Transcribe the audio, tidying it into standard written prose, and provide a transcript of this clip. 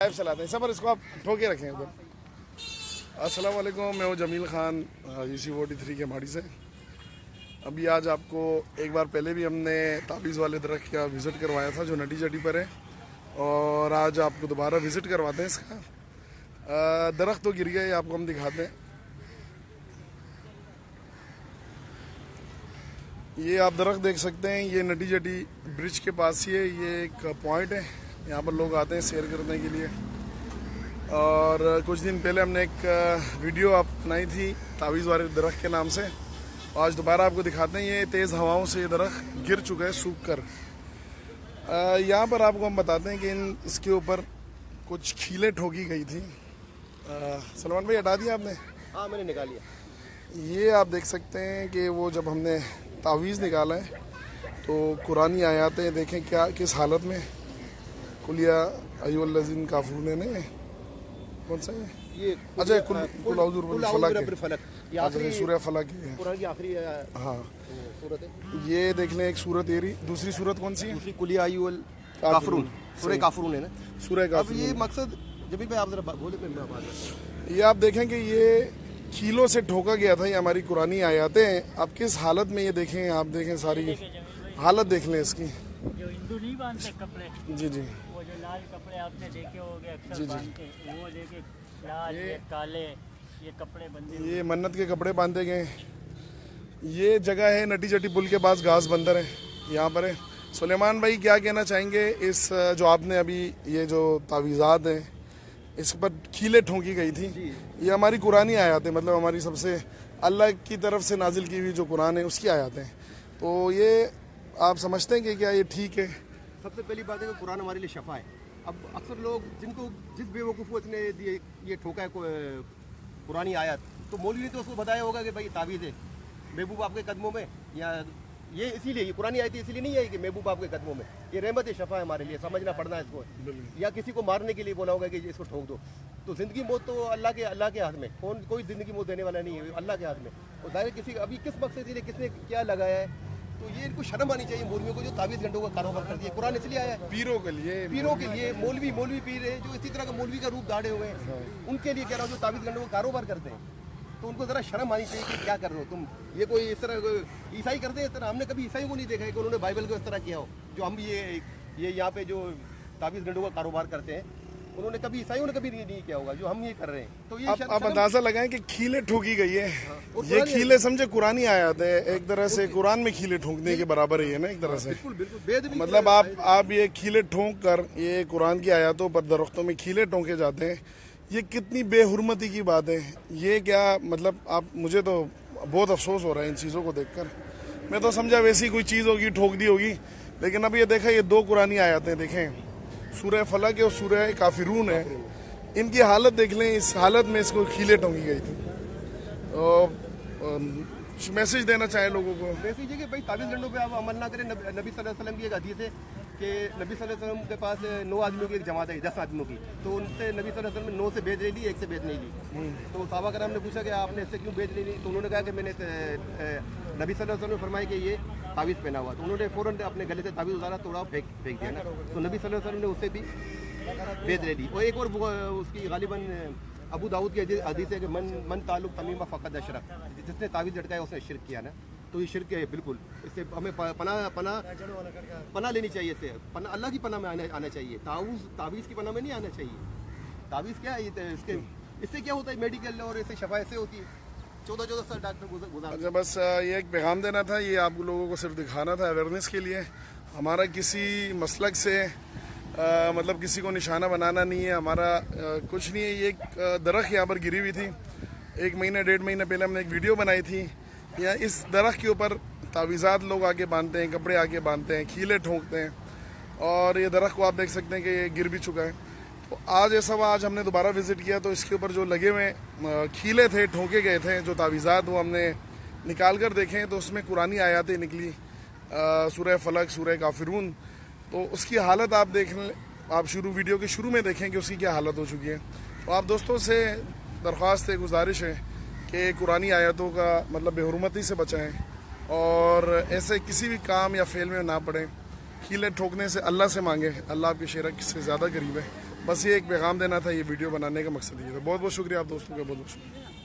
Life چلاتے ہیں سفر، اس کو آپ ٹھوکے رکھیں ادھر۔ السلام علیکم، میں ہوں جمیل خان UC43 کے ماڑی سے۔ ابھی آج آپ کو ایک بار پہلے بھی ہم نے تعویذ والے درخت کا وزٹ کروایا تھا جو نٹی چٹی پر ہے، اور آج آپ کو دوبارہ وزٹ کرواتے ہیں اس کا۔ درخت تو گر گیا، یہ آپ کو ہم دکھاتے ہیں۔ یہ آپ درخت دیکھ سکتے ہیں، یہ نٹی چٹی برج کے پاس ہی ہے، یہ ایک پوائنٹ ہے، یہاں پر لوگ آتے ہیں سیر کرنے کے لیے۔ اور کچھ دن پہلے ہم نے ایک ویڈیو آپ بنائی تھی تعویذ والے درخت کے نام سے، آج دوبارہ آپ کو دکھاتے ہیں۔ یہ تیز ہواؤں سے یہ درخت گر چکا ہے سوکھ کر۔ یہاں پر آپ کو ہم بتاتے ہیں کہ اس کے اوپر کچھ کھیلیں ٹھوکی گئی تھی۔ سلمان بھائی ہٹا دیا آپ نے؟ ہاں میں نے نکال لیا۔ یہ آپ دیکھ سکتے ہیں کہ وہ جب ہم نے تعویذ نکالا ہے تو قرآنی آیاتیں دیکھیں کیا کس حالت میں۔ کلیا ایو الذین کافرون نے کون سا ہے یہ اچھا کل اعوذ برب الفلق، یہ آخری سورہ فلق ہے۔ قرآن کی آخری ہاں سورت ہے۔ یہ دیکھ لیں، ایک سورت یہ رہی، دوسری سورت کون سی ہے؟ دوسری کل یا ایھا الکافرون، سورہ کافرون ہے نا۔ سورہ اب کافرون۔ یہ مقصد جبھی پہ آپ ذرا بولے پہ میں بات، یہ آپ دیکھیں کہ یہ کھیلوں سے ٹھوکا گیا تھا، یہ ہماری قرآنی آیاتیں ہیں۔ اب کس حالت میں یہ دیکھیں، آپ دیکھیں ساری حالت دیکھ لیں اس کی۔ جو ہندو نہیں باندھتے کپڑے، جی جی وہ جو لال کپڑے آپ نے دیکھے ہوگے اکثر باندھتے، وہ دیکھے لال، یہ کالے، یہ کپڑے بندے۔ یہ منت کے کپڑے باندھے گئے ہیں۔ یہ جگہ ہے نٹی چٹی پل کے پاس، گھاس بندر ہے یہاں پر ہے۔ سلیمان بھائی کیا کہنا چاہیں گے اس جو آپ نے ابھی یہ جو تعویذات ہیں اس پر کھیلیں ٹھونکی گئی تھی، یہ ہماری قرآنی آیات ہیں، مطلب ہماری سب سے اللہ کی طرف سے نازل کی ہوئی جو قرآن ہے اس کی آیات ہیں، تو یہ آپ سمجھتے ہیں کہ کیا یہ ٹھیک ہے؟ سب سے پہلی بات ہے کہ قرآن ہمارے لیے شفا ہے۔ اب اکثر لوگ جن کو جس بے وقوفوں نے یہ ٹھوکا ہے قرآنی آیات، تو مولوی نے تو اس کو بتایا ہوگا کہ بھائی تعویذ ہے محبوب آپ کے قدموں میں، یا یہ اسی لیے یہ قرآن آیت اسی لیے نہیں ہے کہ محبوب آپ کے قدموں میں، یہ رحمت شفا ہے ہمارے لیے، سمجھنا پڑنا ہے اس کو۔ یا کسی کو مارنے کے لیے بولا ہوگا کہ اس کو ٹھوک دو، تو زندگی موت تو اللہ کے ہاتھ میں، کوئی زندگی موت دینے والا نہیں ہے، اللہ کے ہاتھ میں۔ اور ظاہر کسی ابھی کس مقصد سے کس نے کیا لگایا ہے، تو یہ ان کو شرم آنی چاہیے مولویوں کو جو تعویذ گھنٹوں کا کاروبار کر دیا۔ قرآن اس لیے آیا ہے پیروں کے لیے، پیروں کے لیے، مولوی پیر ہے جو اسی طرح کا مولوی کا روپ دھاڑے ہوئے ہیں، ان کے لیے کہہ رہا ہوں جو تعویذ گھنٹوں کا کاروبار کرتے ہیں، تو ان کو ذرا شرم آنی چاہیے کہ کیا کر رہے ہو تم۔ یہ کوئی اس طرح عیسائی کرتے ہیں اس طرح، ہم نے کبھی عیسائی کو نہیں دیکھا ہے کہ انہوں نے بائبل کو اس طرح کیا ہو جو ہم یہ یہاں پہ جو تعویذ گھنٹوں کا کاروبار کرتے ہیں، انہوں نے کبھی عیسائیوں نے کبھی نہیں کیا ہوگا جو ہم یہ کر رہے ہیں۔ تو یہ آپ اندازہ لگائیں کہ کھیلیں ٹھوکی گئی ہے، یہ کھیلیں سمجھے قرآنی آیات ہے، ایک طرح سے قرآن میں کھیلیں ٹھونکنے کے برابر ہی ہے نا ایک طرح سے۔ بالکل مطلب آپ یہ کھیلیں ٹھونک کر یہ قرآن کی آیاتوں پر درختوں میں کھیلیں ٹھونکے جاتے ہیں، یہ کتنی بے حرمتی کی بات ہے۔ یہ کیا مطلب مجھے تو بہت افسوس ہو رہا ہے ان چیزوں کو دیکھ کر۔ میں تو سمجھا ویسی کوئی چیز ہوگی ٹھوک دی ہوگی، لیکن اب یہ دیکھا یہ دو قرآنی آیاتیں دیکھیں، سورہ فلق اور سورہ کافرون ہے، ان کی حالت دیکھ لیں، اس حالت میں اس کو کھیلیں ٹھونکی گئی تھی۔ میسج دینا چاہیں لوگوں کو؟ میسج ہے کہ بھائی تعویذ گھنٹوں پہ آپ عمل نہ کریں۔ نبی صلی اللہ علیہ وسلم کی ایک حدیث ہے کہ نبی صلی اللہ علیہ وسلم کے پاس 9 آدمیوں کی ایک جماعت ہے، 10 آدمیوں کی، تو ان سے نبی صلی اللہ علیہ وسلم نے 9 سے بیچ لے لی، 1 سے بیچ نہیں لی۔ تو صحابہ کرام نے پوچھا کہ آپ نے اس سے کیوں بیچ نہیں لی، تو انہوں نے کہا کہ میں نے نبی صلی اللہ علیہ وسلم نے فرمایا کہ یہ تعویذ پہنا ہوا، تو انہوں نے فوراً اپنے گلے سے تعویذ اتارا، توڑا، پھینک دیا نا، تو نبی صلی اللہ علیہ وسلم نے اس سے بھی بیچ لے لی۔ اور ایک اور اس کی غالباً ابو داؤد کی حدیث ہے کہ من تعلق تمیم فقد اشرک، جس نے تعویذ لٹکایا اس نے شرک کیا نا، تو یہ شرک ہے بالکل۔ اس سے ہمیں پناہ لینی چاہیے، اس سے اللہ کی پناہ میں آنا چاہیے، تعویذ کی پناہ میں نہیں آنا چاہیے۔ تعویذ کیا ہے، اس سے کیا ہوتا ہے، میڈیکل اور اس سے شفا ایسے ہوتی ہے۔ 14 سال ڈاکٹر گزار۔ اچھا بس یہ ایک پیغام دینا تھا، یہ آپ لوگوں کو صرف دکھانا تھا اویئرنیس کے لیے۔ ہمارا کسی مسلک سے مطلب کسی کو نشانہ بنانا نہیں ہے، ہمارا کچھ نہیں ہے۔ یہ ایک درخت یہاں پر گری ہوئی تھی، 1 مہینہ 1.5 مہینہ پہلے ہم نے ایک ویڈیو بنائی تھی۔ یا اس درخت کے اوپر تعویذات لوگ آگے باندھتے ہیں، کپڑے آگے باندھتے ہیں، کھیلیں ٹھونکتے ہیں، اور یہ درخت کو آپ دیکھ سکتے ہیں کہ یہ گر بھی چکا ہے۔ تو آج ایسا ہوا، آج ہم نے دوبارہ وزٹ کیا تو اس کے اوپر جو لگے ہوئے کھیلے تھے، ٹھونکے گئے تھے جو تعویذات، وہ ہم نے نکال کر دیکھیں تو اس میں قرآنی آیاتیں نکلی، سورہ فلق، سورہ کافرون۔ تو اس کی حالت آپ دیکھ لیں، آپ ویڈیو کے شروع میں دیکھیں کہ اس کی کیا حالت ہو چکی ہے۔ تو آپ دوستوں سے درخواست ہے، گزارش ہے کہ قرآنی آیاتوں کا مطلب بے حرمتی سے بچائیں، اور ایسے کسی بھی کام یا فعل میں نہ پڑیں۔ کھیلیں ٹھوکنے سے اللہ سے مانگیں، اللہ آپ کے شرک سے زیادہ قریب ہے۔ بس یہ ایک پیغام دینا تھا, یہ ویڈیو بنانے کا مقصد یہ تھا. بہت بہت شکریہ آپ دوستوں کا, بہت بہت شکریہ.